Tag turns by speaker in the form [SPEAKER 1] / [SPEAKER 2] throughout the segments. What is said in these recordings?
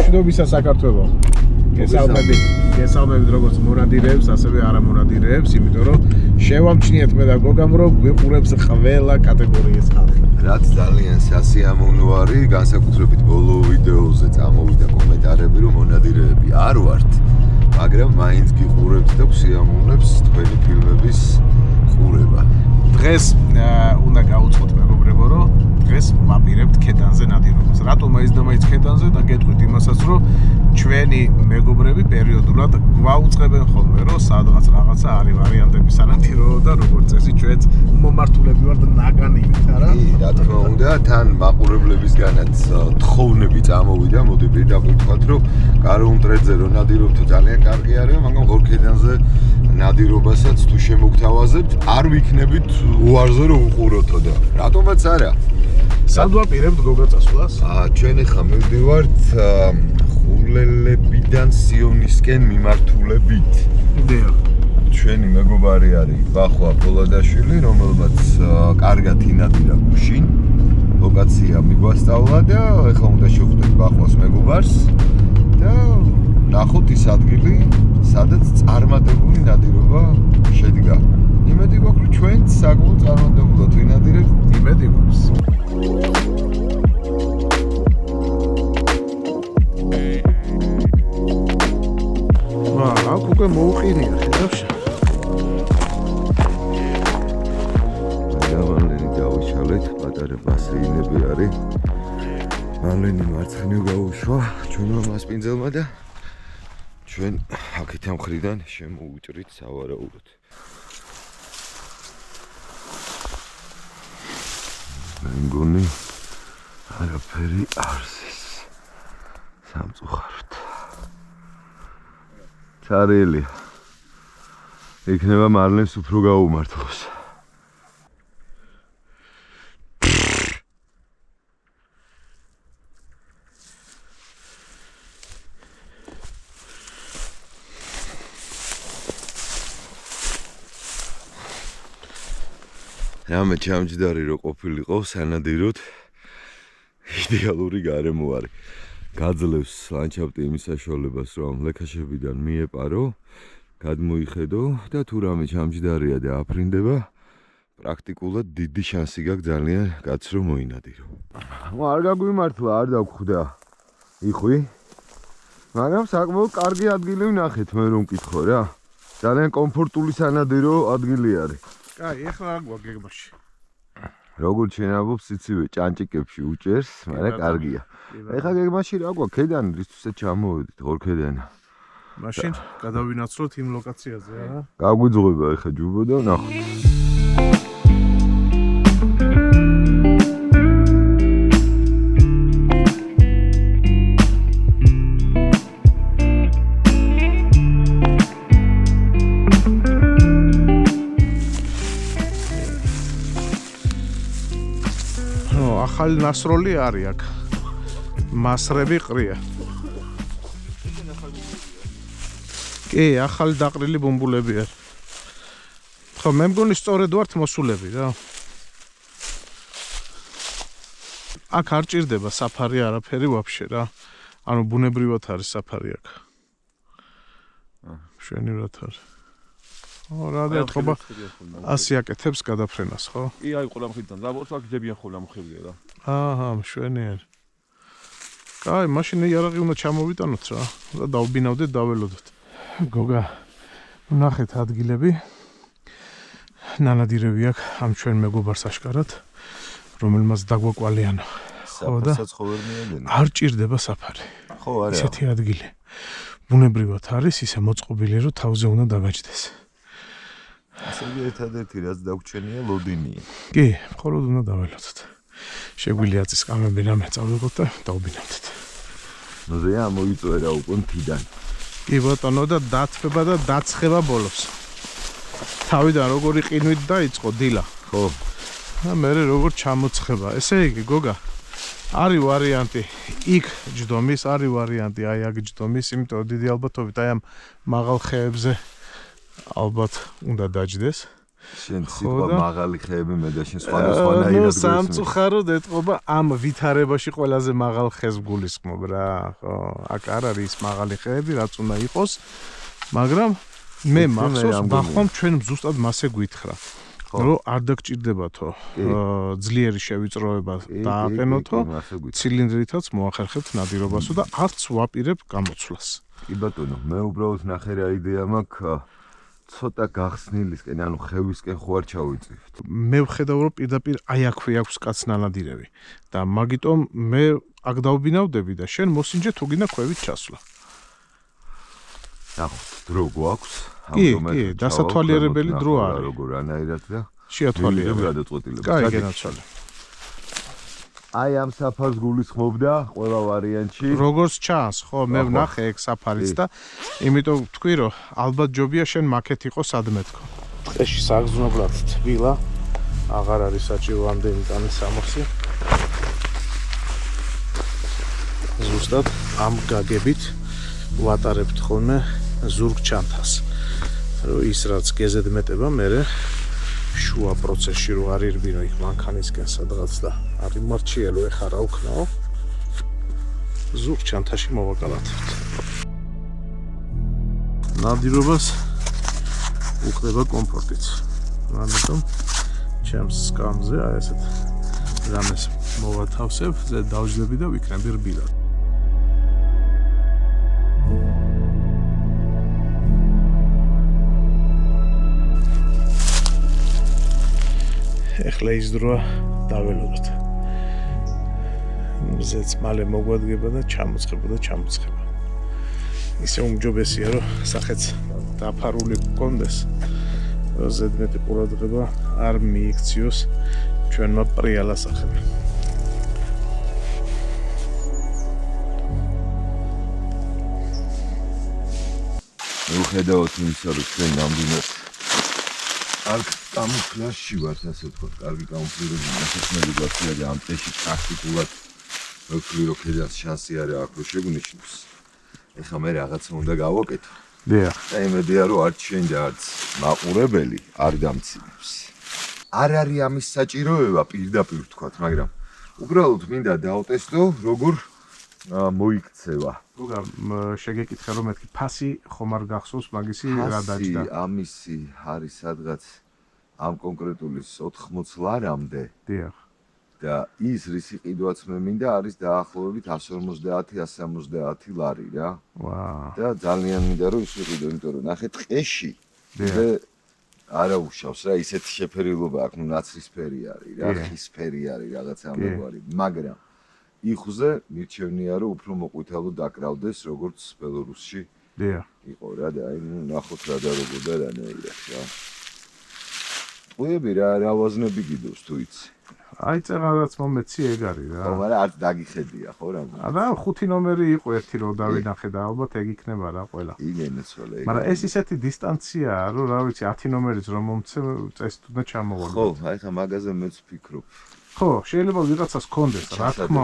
[SPEAKER 1] მშვიდობისა საქართველო. გესალმებით როგორც მონადირეებს, ასევე არამონადირეებს, იმიტომ რომ შევამჩნიეთ მე და გოგამ რომ გვიყურებს ყველა კატეგორიის ხალხი.
[SPEAKER 2] რაც ძალიან სასიამოვნო არის, განსაკუთრებით ბოლო ვიდეოზე წამოვიდა კომენტარები, რომ მონადირეები არ ვართ, მაგრამ მაინც გიყურებთ და გსიამოვნებს თქვენი ფილმების ყურება. დღეს უნდა გავუწყოთ მეგობრებო, რომ დღეს ვაპირებთ ქედანზე ნადირობას. რატომ მაინც და მაინც ქედანზე და გეტყვით იმასაც, რომ ჩვენი მეგობრები პერიოდულად გვაუწყებენ ხოლმე, რომ სადღაც რაღაცა არის ვარიანტები სანადირო და როგორც წესი ჩვენც მომართულები ვართ ნაგანივით, არა? რა თქმა უნდა, თან მაყურებლებისგანაც თხოვნები წამოვიდა, მოდი პირდაპირ ვთქვათ, რომ გაროუნტრედზე რო ნადირობთ ძალიან კარგი არის, მაგრამ ორქედანზე ნადირობასაც თუ შემოგთავაზებთ, არ ვიქნებით უარზე რომ უყუროთო და რატომაც არა.
[SPEAKER 1] სად ვაპირებთ გოგა წასვლას?
[SPEAKER 2] ჩვენ ახლა მივდივართ ხულელებიდან სიონისკენ მიმართულებით.
[SPEAKER 1] დიახ.
[SPEAKER 2] ჩვენი მეგობარი არის ბახვა პოლადაშვილი, რომელმაც კარგად ინადირა გუშინ. ლოკაცია მიგვასწავლა და ახლა უნდა შევხვდეთ ბახვას მეგობარს და ნახოთ ის ადგილი, სადაც წარმატებული ნადირობა შედგა. იმედი გვაქვს, რომ ჩვენც საკმაოდ წარმატებულად ვინადირებთ.
[SPEAKER 1] იმედი გვაქვს. აქ უკვე მოუყირია, ხედავ?
[SPEAKER 2] მალენი გავიშალეთ, პატარა ბასეინები არის. მალენი მარცხნივ გაუშვა ჩვენმა მასპინძელმა და ჩვენ აქეთ ამ მხრიდან შემოუჭრით სავარაუდოდ. მე მგონი არაფერი არზის სამწუხაროდ. ცარიელია. იქნება მარლენს უფრო გაუმართლოს. რამე ჩამჯდარი რო ყოფილიყო სანადიროდ იდეალური გარემო არის. გაძლევს ლანდშაფტი იმის საშუალებას, რომ ლექაშებიდან მიეპარო, გადმოიხედო და თუ რამე ჩამჯდარია და აფრინდება, პრაქტიკულად დიდი შანსი გაქვს ძალიან კაცრო მოინადირო. არ გაგვიმართლა, არ დავხვდა. იხვი. მაგრამ საკმაოდ კარგი ადგილი ვნახეთ, მე რომ მკითხო რა. ძალიან კომფორტული სანადირო ადგილი არის.
[SPEAKER 1] კაი, ეხლა რა გვაქვს გეგმაში?
[SPEAKER 2] როგორც შენაბობს, იცივე, ჭანჭიკებში უჭერს, მაგრამ კარგია. ეხლა გეგმაში რა გვაქვს? ქედანი, რისთვისაც ჩამოვედით, ორქედანი.
[SPEAKER 1] მაშინ გადავინაცვლოთ იმ ლოკაციაზე, არა?
[SPEAKER 2] გაგვიძღვება ეხლა ჯუბო და ნახოთ.
[SPEAKER 1] ახალი ნასროლი არის აქ. მასრები ყრია. კი, ახალი დაყრილი ბუმბულები არის. ხო, მე მგონი სწორედ ვართ მოსულები რა. აქ არ ჭირდება საფარი არაფერი ვაფშე რა. ანუ ბუნებრივად არის საფარი აქ. მშვენივრად არის. რა და ეთქობა 100 აკეთებს გადაფრენას, ხო?
[SPEAKER 3] კი, აი ყველა მხრიდან. ლაბორს აქ ჯებიან ხოლმე ამხრივია რა.
[SPEAKER 1] აჰა, მშვენიერი. კაი, მაშინ იარაღი უნდა ჩამოვიტანოთ რა და დავბინავდეთ, დაველოდოთ. გოგა, ვნახეთ ადგილები. ნანადირები აქ ამ ჩვენ მეგობარს აშკარად, რომელმაც დაგვაკვალიანა. ხო და არ ჭირდება საფარი.
[SPEAKER 2] ხო, არა.
[SPEAKER 1] ისეთი ადგილი. ბუნებრივად არის, ისე მოწყობილი, რომ თავზე უნდა დაგაჯდეს.
[SPEAKER 2] ასევე ერთადერთი რაც დაგვრჩენია ლოდინია.
[SPEAKER 1] კი, მხოლოდ უნდა დაველოდოთ. შეგვიძლია აწის კამები რამე წავიღოთ და დავბინავდეთ.
[SPEAKER 2] ნუ ზეა მოიწვერა უკვე მთიდან.
[SPEAKER 1] კი ბატონო და დათბება და დაცხება ბოლოს. თავიდან როგორი ყინვით დაიწყო დილა.
[SPEAKER 2] ხო.
[SPEAKER 1] და მე როგორ ჩამოცხება. ესე იგი გოგა არის ვარიანტი იქ ჯდომის, არის ვარიანტი აი აქ ჯდომის, იმიტომ რომ დიდი ალბათობით აი ამ მაღალ ხეებზე ალბათ უნდა დაჯდეს.
[SPEAKER 2] შენ სიტყვა მაღალი ხეები მე და შენ სხვადასხვანაირად
[SPEAKER 1] ნუ
[SPEAKER 2] გვესმის.
[SPEAKER 1] სამწუხაროდ ეტყობა ამ ვითარებაში ყველაზე მაღალ ხეს გულისხმობ რა, ხო? აქ არ არის მაღალი ხეები, რაც უნდა იყოს, მაგრამ მე მახსოვს ბახომ ჩვენ ზუსტად მასე გვითხრა. რომ არ დაგჭირდებათო ძლიერი შევიწროება დააყენოთო, ცილინდრითაც მოახერხებთ ნადირობასო და არც ვაპირებ გამოცვლას.
[SPEAKER 2] კი ბატონო, მე უბრალოდ ნახე რა იდეა მაქვს ცოტა გახსნილისკენ, ანუ ხევისკენ ხო არ ჩავიწივთ.
[SPEAKER 1] მე ვხედავ რომ პირდაპირ აი აქვე აქვს კაცნანადირები და მაგიტომ მე აქ დავბინავდები და შენ მოსინჯე თუ გინდა ქვევით ჩასვლა.
[SPEAKER 2] ნახოთ, დრო გვაქვს.
[SPEAKER 1] კი, დასათვალიერებელი დრო არის.
[SPEAKER 2] როგორანაირად და
[SPEAKER 1] შეათვალიერებ
[SPEAKER 2] გადაწყვეტილება.
[SPEAKER 1] კაი, გენაცვალე.
[SPEAKER 2] აი ამ საფარს გულისხმობდა ყველა ვარიანტში.
[SPEAKER 1] როგორც ჩანს, ხო, მე ვნახე ეგ საფარიც და იმიტომ ვთქვი, რომ ალბათ ჯობია შენ მაკეთ იყო სადმე თქო. ტყეში საგზნობლად თბილა, აღარ არის საჭირო ამდენი ტანის სამოსი. ზუსტად ამ გაგებით ვატარებთ ხოლმე ზურგ ჩანთას. რომ ის რაც გეზედმეტება, მე შუა პროცესში რო არ ირბინო იქ მანქანისკენ სადღაც და არ იმარჩიელო ეხა რა ვქნაო. ზურგ ჩანთაში მოვაკალათებთ. ნადირობას უხდება კომფორტით. ამიტომ ჩემს სკამზე აი ესეთ რამეს მოვათავსებ, ზედ დავჯდები და ვიქნები რბილად. ეხლა ის დროა დაველოდოთ. მზეც მალე მოგვადგება და ჩამოცხება. ისე უმჯობესია რომ სახეც დაფარული გქონდეს. რომ ზედმეტი ყურადღება არ მიიქციოს ჩვენმა პრიალა სახემ.
[SPEAKER 2] მიუხედავად იმისა, რომ ჩვენ ნამდვილად არ კამუფლაჟში ვართ, ასე ვთქვათ, კარგი კამუფლირებული ნახეცნები გვაქვს და ამ წესში პრაქტიკულად ვფიქრი რომ ქედას შანსი არ აქვს რომ შეგვნიშნოს. ეხლა მე რაღაცა უნდა გავაკეთო.
[SPEAKER 1] დიახ.
[SPEAKER 2] და იმედია რომ არც შენ და არც მაყურებელი არ გამცინებს. არ არის ამის საჭიროება პირდაპირ ვთქვათ, მაგრამ უბრალოდ მინდა დავტესტო როგორ მოიქცევა.
[SPEAKER 1] გოგა შეგეკითხე რომ მეთქი ფასი ხომ არ გახსოვს მაგისი რა დაჭდა?
[SPEAKER 2] ამისი არის სადღაც ამ კონკრეტული 80 ლარამდე.
[SPEAKER 1] დიახ.
[SPEAKER 2] და ის რისი ყიდვაც მე მინდა არის დაახლოებით 150-170 ლარი რა.
[SPEAKER 1] ვა.
[SPEAKER 2] და ძალიან მინდა რომ ის ვიყიდო, იმიტომ რომ ნახე ტყეში და არა უშავს რა, ისეთი შეფერილობა აქვს, ნუ ნაცრისფერი არის რა, ხისფერი არის რაღაცა ამგვარი, მაგრამ იხუზე მირჩევნია რომ უფრო მოყვითალო დაკრავდეს როგორც ბელორუსში.
[SPEAKER 1] დიახ.
[SPEAKER 2] იყო რა და აი ნუ ნახოთ რა და როგორ და რანაირად რა. ტყუები რა ვაზნები გიდოს თუ იცი.
[SPEAKER 1] აი წერალაც მომეცი ეგ არის რა.
[SPEAKER 2] ხო, მაგრამ არც დაგიხედია ხო რა.
[SPEAKER 1] არა, 5 ნომერი იყო ერთი რო დავინახე და ალბათ ეგ იქნება რა ყველა.
[SPEAKER 2] იგენეცვალე.
[SPEAKER 1] მაგრამ ეს ისეთი დისტანციაა, რომ რა ვიცი 10 ნომერიც რომ მომცე წესით უნდა ჩამოვალო.
[SPEAKER 2] ხო, აი ხა მაგაზე მეც ვფიქრობ.
[SPEAKER 1] ხო, შეიძლება ვიღაცას კონდეს, რა თქმა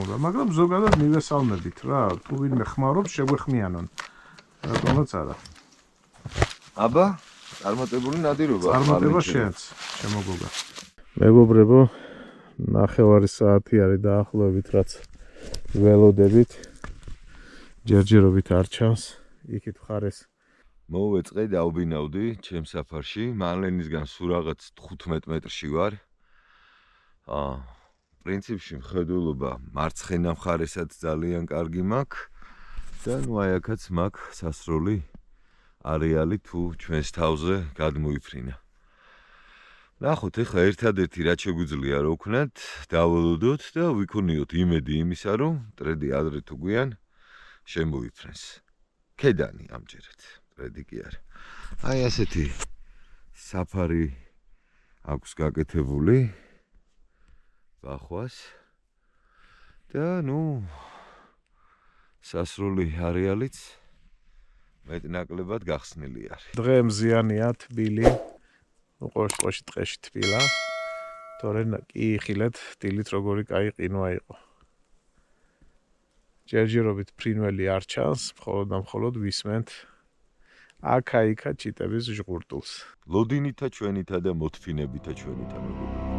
[SPEAKER 1] უნდა, მაგრამ ზოგადად მივესალმებით რა, თუ ვინმე ხმარობს, შეგვეხმიანონ. რატომაც არა.
[SPEAKER 2] აბა, წარმატებული ნადირობა.
[SPEAKER 1] წარმატება შენც, შემოგოგა. მეგობრებო, ნახევარი საათი არის დაახლოებით, რაც ველოდებით. ჯერჯერობით არ ჩანს, იქით მხარეს.
[SPEAKER 2] მოვეწყე დავბინავდი ჩემ საფარში, მანლენისგან სულ რაღაც 15 მეტრში ვარ. პრინციპში მხედველობა მარცხენა მხარესაც ძალიან კარგი მაქვს და ნუ აი აქაც მაქვს სასროლი არეალი თუ ჩვენს თავზე გადმოიფრინა. ნახოთ ეხლა ერთადერთი რაც შეგვიძლია რო ვქნათ, დაველოდოთ და ვიქონიოთ იმედი იმისა, რომ ტრედი ადრე თუ გვიან შემოიფრენს. ქედანი ამჯერად, ტრედი კი არა. აი ასეთი საფარი აქვს გაკეთებული. ბახვას და ნუ სასროლი არეალიც მეტნაკლებად გახსნილი არის.
[SPEAKER 1] დღე მზიანია, თბილი, ყოველში ტყეში თბილა. თორე კი იხილეთ, დილით როგორი კაი ყინვა იყო. ჯერჯერობით ფრინველი არ ჩანს, მხოლოდ ვისმენთ აქა-იქა ჩიტების ჟღურტულს.
[SPEAKER 2] ლოდინითა ჩვენითა და მოთფინებითა ჩვენითა მეგობრებო.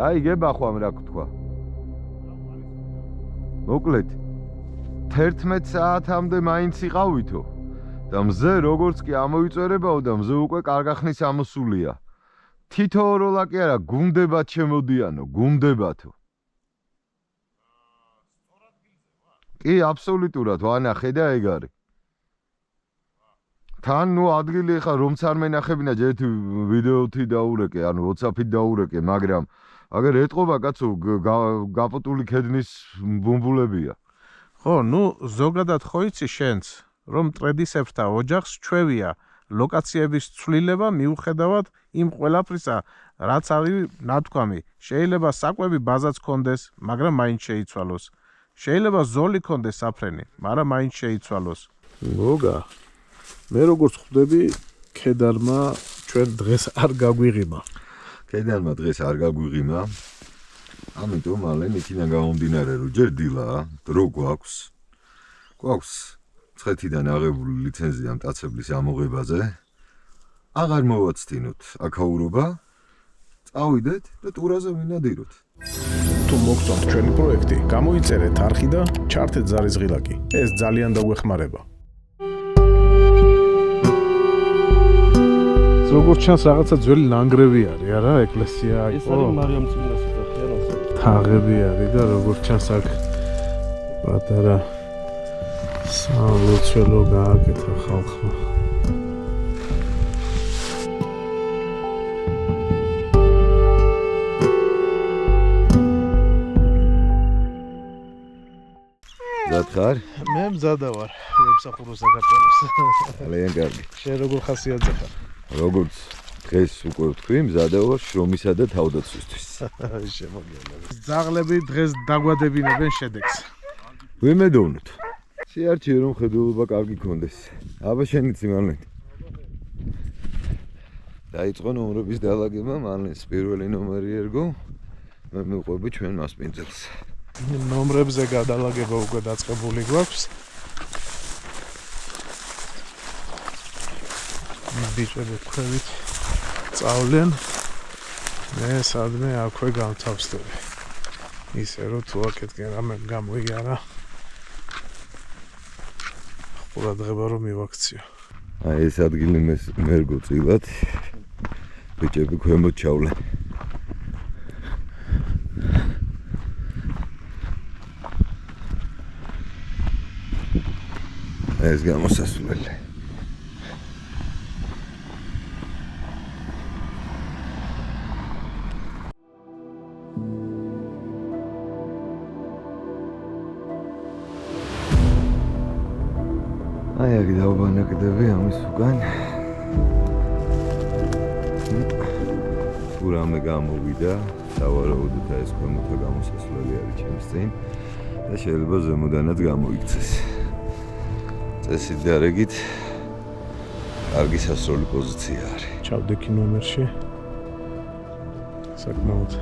[SPEAKER 2] გაიგება ხომ რა გთქვა? მოკლედ 11 საათამდე მაინც იყავითო და მზე როგორც კი ამოიწერებაო და მზე უკვე კარგახნის ამოსულია. თითოეულა კი არა, გუნდებათ შემოდიანო, გუნდებათო. კი, აბსოლუტურად, ვანახე და ეგ არის. თან ნუ ადგილი ხა რომც არ მენახებინა ჯერ ვიდეოთი დაურეკე, ანუ WhatsApp-ით დაურეკე, მაგრამ აგერ ეტყობა კაცო გაპოტული ქედნის ბუმბულებია.
[SPEAKER 1] ხო, ნუ ზოგადად ხო იცი შენც, რომ ტრედისებრთა ოჯახს ჩვევია ლოკაციების ცვლილება მიუხედავად იმ ყველაფრისა, რაც არის ნათქვამი. შეიძლება საკვები ბაზაც კონდეს, მაგრამ მაინც შეიცვალოს. შეიძლება ზოლი კონდეს საფრენი, მაგრამ მაინც შეიცვალოს. მოგა. მე როგორც ხვდები, ქედარმა ჩვენ დღეს არ გაგვიღიმა.
[SPEAKER 2] ქედარმა დღეს არ გაგვიღიმა. ამიტომ ალენ იქიდან გამომდინარე რომ ჯერ დილაა, დრო გვაქვს. გვაქვს ცხეთიდან აღებული ლიცენზია მტაცებლის ამოღებაზე. აღარ მოვაცდინოთ აქაურობა. წავიდეთ და ტურაზე ვინადიროთ.
[SPEAKER 1] თუ მოგწონთ ჩვენი პროექტი, გამოიწერეთ არხი და ჩართეთ ზარიზღილაკი. ეს ძალიან დაგვეხმარება. როგორც ჩანს რაღაცა ძველი ნანგრევი არის, არა, ეკლესია იყო.
[SPEAKER 3] ეს არის მარიამ წმინდას ოთახი არა?
[SPEAKER 1] თაღები არის და როგორც ჩანს აქ პატარა სამლოცველო გააკეთა ხალხმა.
[SPEAKER 2] ზათხარ?
[SPEAKER 1] მე მზადა ვარ, ვებსახურო საქართველოს.
[SPEAKER 2] ძალიან კარგი.
[SPEAKER 1] შენ როგორ ხასიათზე ხარ?
[SPEAKER 2] როგორც დღეს უკვე ვთქვი, მზადა ვარ შრომისა და თავდაცვისთვის.
[SPEAKER 1] შემოგიალები. ძაღლები დღეს დაგვადებინებენ შედეგს.
[SPEAKER 2] ვიმედოვნოთ. შეარჩიე რომ ხედულობა კარგი გქონდეს. აბა შენიც იმალენ. დაიწყო ნომრების დალაგება, მალეს პირველი ნომერი ერგო. მე მივყვები ჩვენ მასპინძელს.
[SPEAKER 1] ნომრებზე გადალაგება უკვე დაწყებული გვაქვს. ბიჭები ქვევით წავლენ. მე სადმე აქვე გამთავსდები. ისე რომ თუ აქეთკენ რამე გამოიარა. ყურადღება რომ მივაქციო.
[SPEAKER 2] აი ეს ადგილი მერგო წილად. ბიჭები ქვემოთ ჩავლენ. ეს გამოსასვლელი. აი აქ დავბანაკდები ამის უკან. თუ რამე გამოვიდა, სავარაუდოდ ეს ქვემოთა გამოსასვლელი არის ჩემს წინ და შეიძლება ზემოდანაც გამოიქცეს. წესით დარეგით კარგი სასროლი პოზიცია არის.
[SPEAKER 1] ჩავდექი ნომერში. საკმაოდ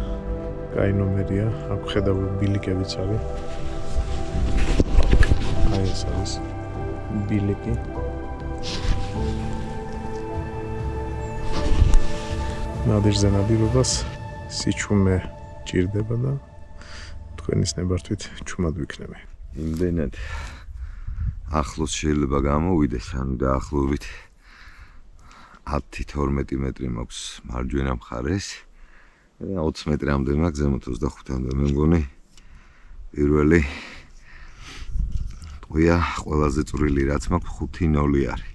[SPEAKER 1] კაი ნომერია, აქ ხედავ ბილიკებიც არის. აი ეს არის ბილიკი. ნადეჟზე ნადირობას სიჩუმე ჭირდება და თქვენის ნებართვით ჩუმად ვიქნები.
[SPEAKER 2] იმდენად ახლოს შეიძლება გამოვიდეს, ანუ დაახლოებით 10-12 მეტრი მაქვს მარჯვენა მხარეს. 20 მეტრამდე მაქვს, ზემოთ 25-მდე. მე მგონი პირველი ტყვია ყველაზე წვრილი რაც მაქვს 5-0 არის.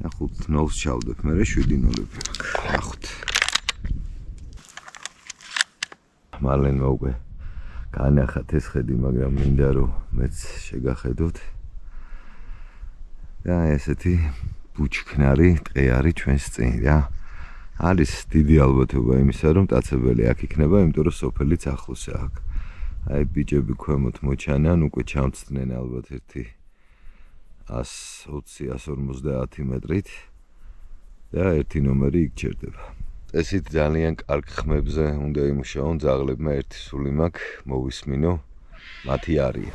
[SPEAKER 2] 5-0-ს ჩავდებ, მე 7-0-ები მაქვს. ნახოთ. მალენ მოგე განახათ ეს ხედი, მაგრამ მინდა რომ მეც შეგახედოთ. და ესეთი ბუჩქნარი ტყე არის ჩვენს წინ რა. არის დიდი ალბათობა იმისა, რომ მტაცებელი აქ იქნება, იმიტომ რომ სოფელიც ახლოსა აქ. აი ბიჭები ქვემოთ მოჩანან, უკვე ჩამწდნენ ალბათ ერთი 120-150 მეტრით. და ერთი ნომერი იქ ჩერდება. ესეთ ძალიან კარგ ხმებზე უნდა იმუშაონ ძაღლებმა ერთი სული მაქვს მოვისმინო მათი არია.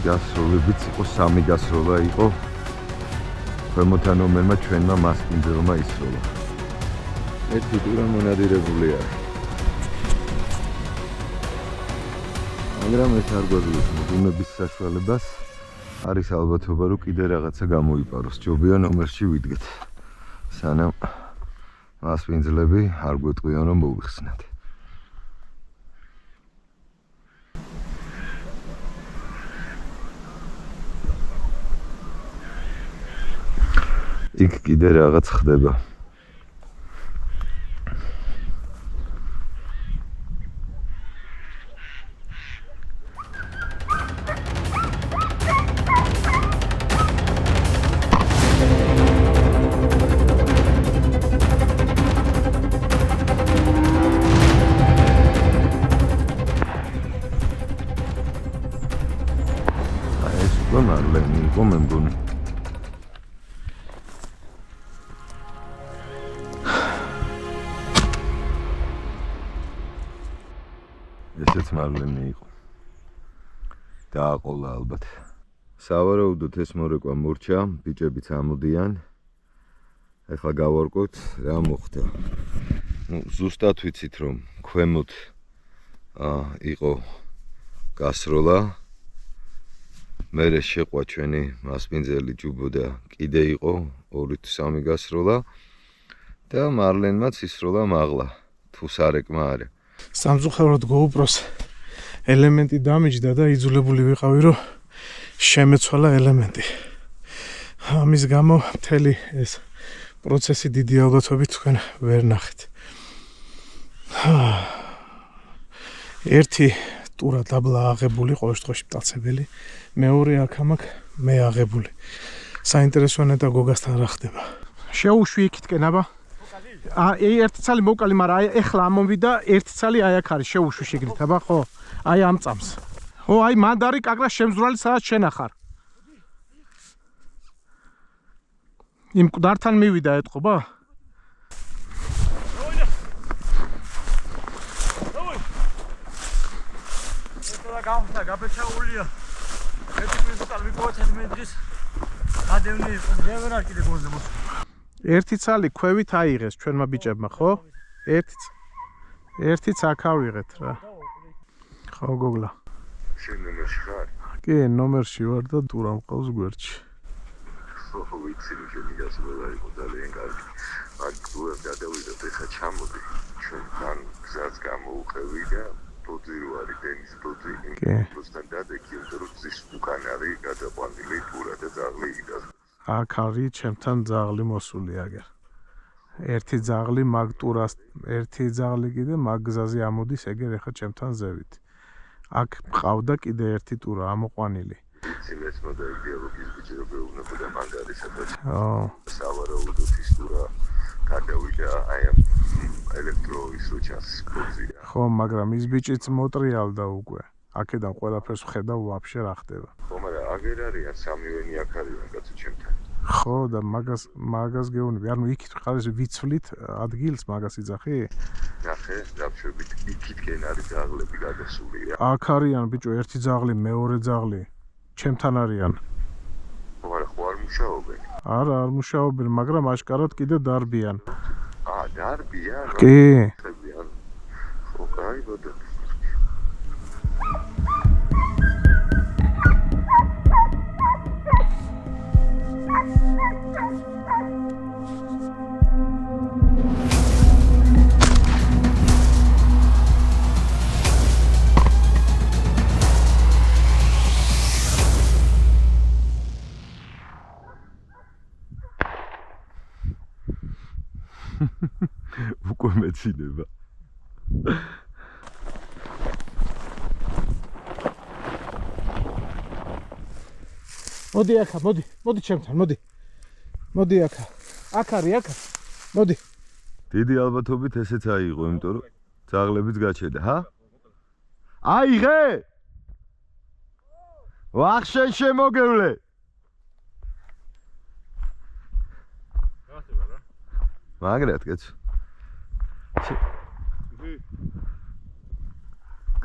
[SPEAKER 2] გასროლებიც იყო 3 გასროლა იყო ქვემოთან ნომერმა ჩვენმა მასპინძელმა ისროლა. ერთი ტურა მონადირებული არის. მაგრამ ეს არ გვაძლევს დუმების საშუალებას. არის ალბათობა რომ კიდე რაღაცა გამოიპაროს. ჯობია ნომერში ვიდგეთ. სანამ მასპინძლები არ გვეტყვიან რომ მოვიხსნათ. იქ კიდე რაღაც ხდება. ეს უკვე მარლენი იყო მე მგონი. ესეც მარლენი იყო. დააყოლა ალბათ. სავარაუდოდ ეს მორეკვა მორჩა, ბიჭებიც ამოდიან. ეხლა გავარკვევთ რა მოხდა. ზუსტად ვიცით რომ ქვემოთ იყო გასროლა. მერე შეყვა ჩვენი მასპინძელი ჯუბო და კიდე იყო 2-3 გასროლა და მარლენმაც ისროლა მაღლა. თუ სარეკმა არა.
[SPEAKER 1] სამწუხაროდ GoPro-ს ელემენტი დამიჯდა და იძულებული ვიყავი რომ შემეცვალა ელემენტი. ამის გამო მთელი ეს პროცესი დიდი ალბათობით თქვენ ვერ ნახეთ. ერთი ტურა დაბლა აღებული ყოველ შემთხვევაში მტაცებელი, მეორე აქ მე აღებული. საინტერესოა და გოგასთან რა ხდება. შეუშვი იქითკენ აბა. ერთი ცალი მოვკალი, მაგრამ აი ეხლა ამოვიდა ერთი ცალი აი აქ არის შეუშვი შეგრით, აბა ხო? აი ამ წამს. ო აი მანდარი კაკრა შემზრალი სადაც შენახარ. იმ მკვდართან მივიდა ეთყობა?
[SPEAKER 3] ეხლა გავხდა გაბეჭაულია. ერთი კვირტალ ვიყო 10 მეტრის. ადევნი იყო, ჯერა კიდე გონზე მოსულ.
[SPEAKER 1] ერთი ცალი ქვევით აიღეს ჩვენმა ბიჭებმა, ხო? ერთიც აქ ავიღეთ რა. ხო გოგლა.
[SPEAKER 2] შენ ნომერში ხარ?
[SPEAKER 1] კი, ნომერში ვარ და ტურა მყავს გვერდში.
[SPEAKER 2] ხო, ვიცი, შენი გასროლა იყო ძალიან კარგი. აქ ტურას გადავიდეთ, ეხლა ჩამოდი. ჩვენ თან გზაც გამოუყევი და ბოძი რო არის დენის ბოძი. პროსტან დადექი, რომ ზის უკან არის გადაყვანილი ტურა და ძაღლი იდა.
[SPEAKER 1] აქ არის ჩემთან ძაღლი მოსული აგერ. ერთი ძაღლი მაგ ტურას, ერთი ძაღლი კიდე მაგ გზაზე ამოდის ეგერ ეხა ჩემთან ზევით. აქ მყავდა კიდე ერთი ტურა ამოყვანილი.
[SPEAKER 2] იცი მეც მოდაიდეოლოგიის ბიჭი რო გეუბნებოდა მანგარისადაც. სავარაუდოდ ის ტურა გადავიდა აი ამ ელექტროისროჩას ბოძია.
[SPEAKER 1] ხო, მაგრამ ის ბიჭიც მოტრიალდა უკვე. აქედან ყველაფერს ვხედავ ვაფშე რა ხდება.
[SPEAKER 2] ხო, მაგრამ აგერ არიან სამივენი აქ არიან კაცო ჩემთან.
[SPEAKER 1] ხო და მაგას გეუბნები. ანუ იქით ხარ ვიცვლით ადგილს მაგას იძახი?
[SPEAKER 2] ნახე, დავშვებით იქითკენ არის ძაღლები გადასული რა.
[SPEAKER 1] აქ არიან ბიჭო, ერთი ძაღლი, მეორე ძაღლი. ჩემთან არიან.
[SPEAKER 2] ხო, მაგრამ ხო არ მუშაობენ.
[SPEAKER 1] არა, არ მუშაობენ, მაგრამ აშკარად კიდე დარბიან.
[SPEAKER 2] დარბიან?
[SPEAKER 1] კი.
[SPEAKER 2] ხო, კაი, ბოდო. მეცინება.
[SPEAKER 1] მოდი აქა, მოდი ჩემთან, მოდი აქა. აქ არის, მოდი.
[SPEAKER 2] დიდი ალბათობით ესეც აიღო, იმიტომ რომ ძაღლებიც გაჩერდა, ჰა? აიღე? ვახშენ შემოგევლე. მაგრად კაცო.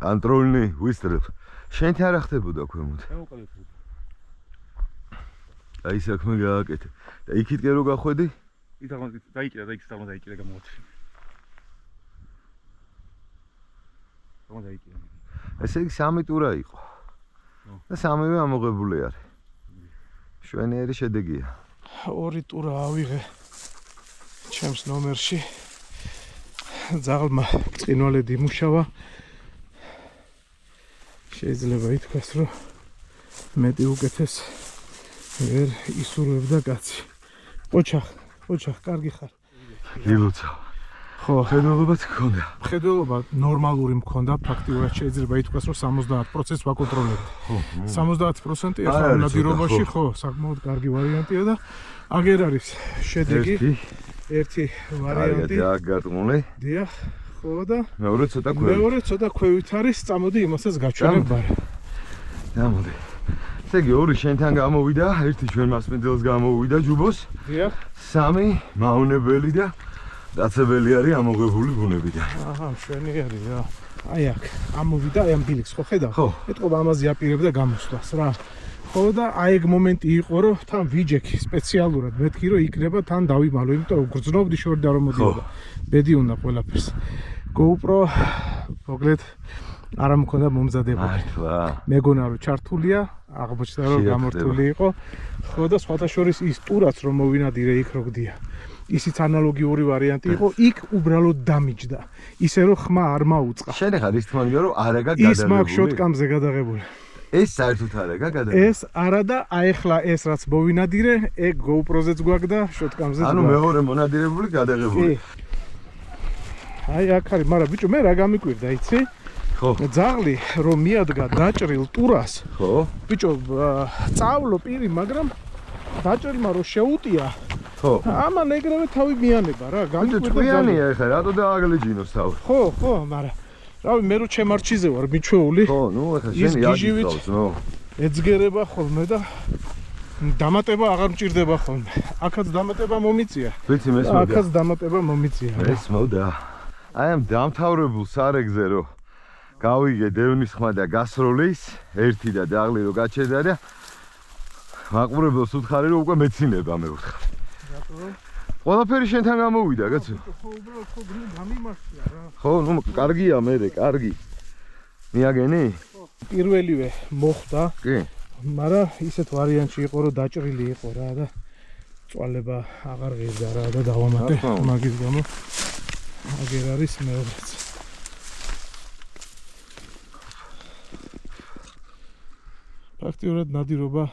[SPEAKER 2] კონტროლნი ვისწრებ. შენთან რა ხდებოდა ქვემოთ? აი საქმე გააკეთე. და იქით კი რო გახვედი?
[SPEAKER 3] ის დაიკიდა და იქ დაიკიდა გამოაჩინე. დაიკიდა.
[SPEAKER 2] ესე იგი 3 ტურა იყო. და 3-ვე ამოღებული არის. შვენიერი შედეგია.
[SPEAKER 1] 2 ტურა ავიღე ჩემს ნომერში. ძაღლმა წინვალედ იმუშავა. შეიძლება ითქვას, რომ მეტი უკეთეს ვერ ისურვებდა კაცი. ოჩახ, კარგი ხარ.
[SPEAKER 2] გილოცა. ხო, ხედველობაც გქონდა.
[SPEAKER 1] ხედველობა ნორმალური მქონდა, ფაქტიურად შეიძლება ითქვას, რომ 70%-ს ვაკონტროლებდი. 70% ახლა ნადირობაში, ხო, საკმაოდ კარგი ვარიანტია და აგერ არის შედეგი. ერთი ვარიანტი.
[SPEAKER 2] გაგარტყმული.
[SPEAKER 1] დიახ, ხო და
[SPEAKER 2] მეორე
[SPEAKER 1] ცოტა ქვევით არის, წამოდი იმასაც გაჩვენებ ბარ.
[SPEAKER 2] გამოდი. ესე იგი 2 შენთან გამოვიდა, 1 ჩვენ მასმედელს გამოვიდა ჯუბოს.
[SPEAKER 1] დიახ.
[SPEAKER 2] 3 მაუნებელი და დაცებელი არის ამოღებული ბუნებიდან.
[SPEAKER 1] აჰა, მშვენიერი რა. აი აქ, ამოვიდა აი ამ ბილიქს, ხო ხედავ?
[SPEAKER 2] ხო.
[SPEAKER 1] ეთყობა ამაზე აპირებდა გამოსვლას რა. ხო და აი ეგ მომენტი იყო, რომ თან ვიჯექი სპეციალურად მეთქი, რომ იქნება თან დავიმალო, იმიტომ რომ გრძნობდი შორდა რომ მოდიოდა. ბედი უნდა ყველაფერს. GoPro მოგლეთ არა მქონდა მომზადებული.
[SPEAKER 2] მართლა.
[SPEAKER 1] მეგონა რომ ჩართულია, აღმოჩნდა რომ გამორთული იყო. ხო და სხვათა შორის ის ტურაც რომ მოვინადირე იქ რო გდია. ისიც ანალოგიური ვარიანტი იყო, იქ უბრალოდ დამიჯდა. ისე რომ ხმა არ მაუწყა.
[SPEAKER 2] შენ ახლა რის თქმა უნდა რომ არაგა გადაღებული.
[SPEAKER 1] ის მაგ შოტკამზე გადაღებული.
[SPEAKER 2] ეს საერთოდ არაგა გადაღებული.
[SPEAKER 1] ეს არა და აი ახლა ეს რაც მოვინადირე, ეგ GoPro-ზეც გვაქვს და შოტკამზეც
[SPEAKER 2] ანუ მეორე მონადირებული გადაღებული.
[SPEAKER 1] აი აქ არის, მაგრამ ბიჭო მე რა გამიკვირდა, იცი?
[SPEAKER 2] ხო.
[SPEAKER 1] ძაღლი რომ მიადგა დაჭრილ ტურას.
[SPEAKER 2] ხო.
[SPEAKER 1] ბიჭო, წავლო პირი, მაგრამ დაჭრილმა რომ შეუტია.
[SPEAKER 2] ხო.
[SPEAKER 1] ამან ეგრევე თავი მიანება რა,
[SPEAKER 2] გამიკვირდა. ჭკვიანია ახლა, რატო დააგლეჯინოს თავი?
[SPEAKER 1] ხო, მაგრამ რავი, მე რო ჩემარჩიზე ვარ მიჩვეული.
[SPEAKER 2] ხო, ნუ ახლა შენ იაგიწავს, ნუ.
[SPEAKER 1] ეძგერება ხოლმე და დამატება აღარ მჭირდება ხოლმე. აქაც დამატება მომიწია.
[SPEAKER 2] ვიცი, მესმოდა.
[SPEAKER 1] აქაც დამატება მომიწია.
[SPEAKER 2] მესმოდა. აი ამ დამთავრებულ სარეგზე რო გავიგე დევნის ხმა და გასროლის, ერთი და ძაღლი რო გაჩერდა და მაყურებელს უთხარი რომ უკვე მეცინება მე ვუთხარი.
[SPEAKER 1] რატო?
[SPEAKER 2] ყველაფერი შენთან გამოვიდა, კაცო.
[SPEAKER 1] ხო, უბრალოდ ხო გამიმართია რა.
[SPEAKER 2] ხო, ნუ კარგია მე, კარგი. მიაგენი?
[SPEAKER 1] პირველივე მოხდა.
[SPEAKER 2] კი.
[SPEAKER 1] მაგრამ ისეთ ვარიანტში იყო რომ დაჭრილი იყო რა და წვალება აღარ ღირდა რა და დავამატე მაგის გამო აგერ არის მეორეც. ფაქტიურად ნადირობა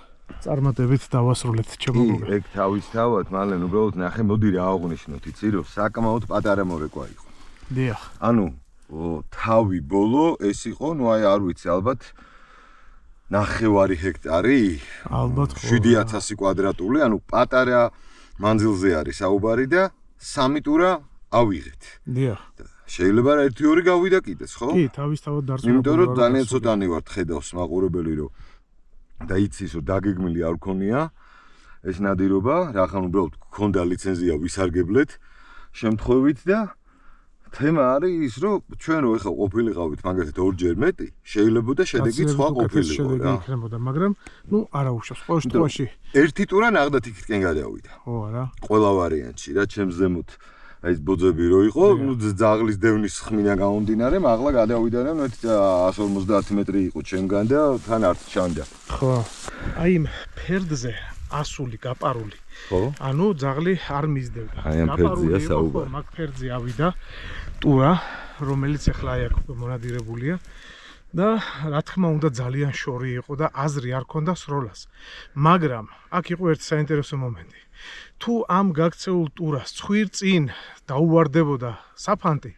[SPEAKER 1] წარმატებით დავასრულეთ ჩემო გოგო.
[SPEAKER 2] ეგ თავისთავად მალენ უბრალოდ ნახე მოდი რა აღნიშნოთ, იცი რომ საკმაოდ პატარა მორეკვა იყო.
[SPEAKER 1] დიახ.
[SPEAKER 2] ანუ თავი ბოლო ეს იყო, ნუ აი არ ვიცი, ალბათ 9 ჰექტარი,
[SPEAKER 1] ალბათ ხო
[SPEAKER 2] 7000 კვადრატული, ანუ პატარა მანძილზე არის საუბარი და 3 ტურა ავიღეთ.
[SPEAKER 1] დიახ.
[SPEAKER 2] შეიძლება 1-2 გავიდა კიდეც, ხო?
[SPEAKER 1] კი, თავისთავად დარწმუნებული.
[SPEAKER 2] იმიტომ რომ ძალიან ცოტანი ვარ ხედავს მაყურებელი რომ და იცის რომ დაგეგმილი არ გქონია ეს ნადირობა, რახან უბრალოდ გქონდა ლიცენზია ვისარგებლეთ შემთხვევით და თემა არის ის რომ ჩვენ რო ეხა ყოფილიყავით მაგალითად 2-ჯერ მეტი, შეიძლება და შედეგი სხვა ყოფილიყო რა.
[SPEAKER 1] იქნებოდა, მაგრამ ნუ არა უშავს ყოველ შემთხვევაში.
[SPEAKER 2] ერთი ტურა ნახდათ იქითკენ გადავიდა.
[SPEAKER 1] ხო არა?
[SPEAKER 2] ყველა ვარიანტში რა ჩემს ზემოთ აი ეს ბოძები რო იყო, ნუ ძაღლის დევნის ხმინა გამომდინარე, მაღლა გადავიდა და 150 მეტრი იყო ჩემგან და თან არც ჩანდა.
[SPEAKER 1] ხო. აი იმ ფერდზე ასული გაპარული.
[SPEAKER 2] ხო.
[SPEAKER 1] ანუ ძაღლი არ მისდევდა.
[SPEAKER 2] აი ამ ფერდზეა საუბარი.
[SPEAKER 1] მაგ ფერდზე ავიდა ტურა, რომელიც ახლა აი აქ მონადირებულია და რა თქმა უნდა ძალიან შორი იყო და აზრი არ ქონდა სროლას. მაგრამ აქ იყო ერთი საინტერესო მომენტი. თუ ამ გაქცეულ ტურას ცხვირ წინ დაუვარდებოდა საფანტი,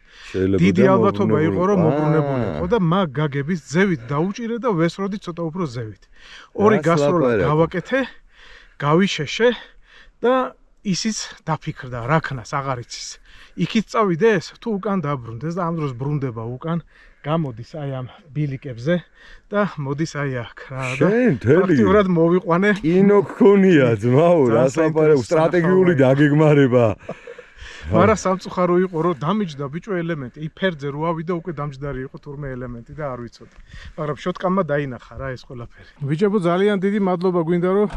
[SPEAKER 1] დიდი ალბათობა იყო რომ მოbrunებული იყო და მაგ გაგების ძევით დაუჭირე და ვესროდი ცოტა უფრო ზევით. ორი გასროლა გავაკეთე, გავიშეშე და ისიც დაფიქრდა, რა ქნას აღარ იცის. იქით წავიდეს, თუ უკან დაბრუნდეს და ამ დროს ბრუნდება უკან, გამოდის აი ამ ბილიკებზე და მოდის აი აქ რა და ფაქტიურად მოვიყვანე.
[SPEAKER 2] კინო გქონია ძმაო, რას ლაპარაკობ, სტრატეგიული დაგეგმარება.
[SPEAKER 1] მაგრამ სამწუხარო იყო რომ დამიჯდა ბიჭო ელემენტი, აი ფერძე რო ავიდა უკვე დამჯდარი იყო თურმე ელემენტი და არ ვიცოდი. მაგრამ შოტკამმა დაინახა რა ეს ყველაფერი. ბიჭებო ძალიან დიდი მადლობა გვინდა რომ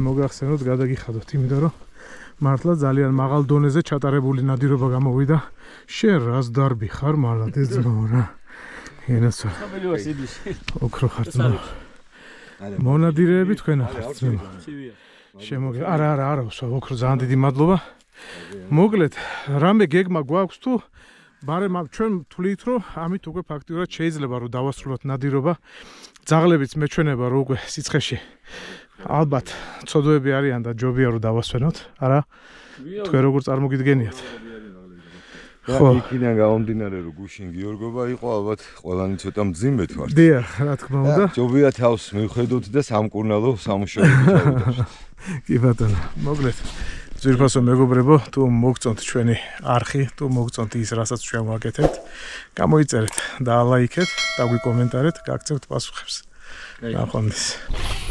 [SPEAKER 1] მოგახსენოთ, გადაგიხადოთ, იმიტომ რომ მართლა ძალიან მაღალ დონეზე ჩატარებული ნადირობა გამოვიდა. შენ რას დარბი ხარ მალად ეს ძმაო რა. ენასო. ოქრო ხარ ძმაო. მონადირეები თქვენ ახართ ძმაო. შემოგე. არა, ოქრო ძალიან დიდი მადლობა. მოკლედ, რამე გეგმა გვაქვს თუ ბარემ ჩვენ თვლით რომ ამით უკვე ფაქტიურად შეიძლება რომ დავასრულოთ ნადირობა. ძაღლებიც მეჩვენება რომ უკვე სიცხეში ალბათ ცოდვები არიან და ჯობია რომ დავასვენოთ, არა? თქვენ როგორ წარმოგიდგენიათ?
[SPEAKER 2] ხო, იქიდან გამომდინარე რომ გუშინ გიორგობა იყო, ალბათ ყველანი ცოტა მძიმედ ვართ.
[SPEAKER 1] დიახ, რა თქმა უნდა.
[SPEAKER 2] ჯობია თავს მივხედოთ და სამკურნალო სამუშაოები ჩავიდოთ.
[SPEAKER 1] კი ბატონო, მოკლედ ძვირფასო მეგობრებო, თუ მოგწონთ ჩვენი არხი, თუ მოგწონთ ის, რასაც ჩვენ ვაკეთებთ, გამოიწერეთ და ლაიქეთ, დაგვიკომენტარეთ, გაგცევთ პასუხებს. ნახვამდის.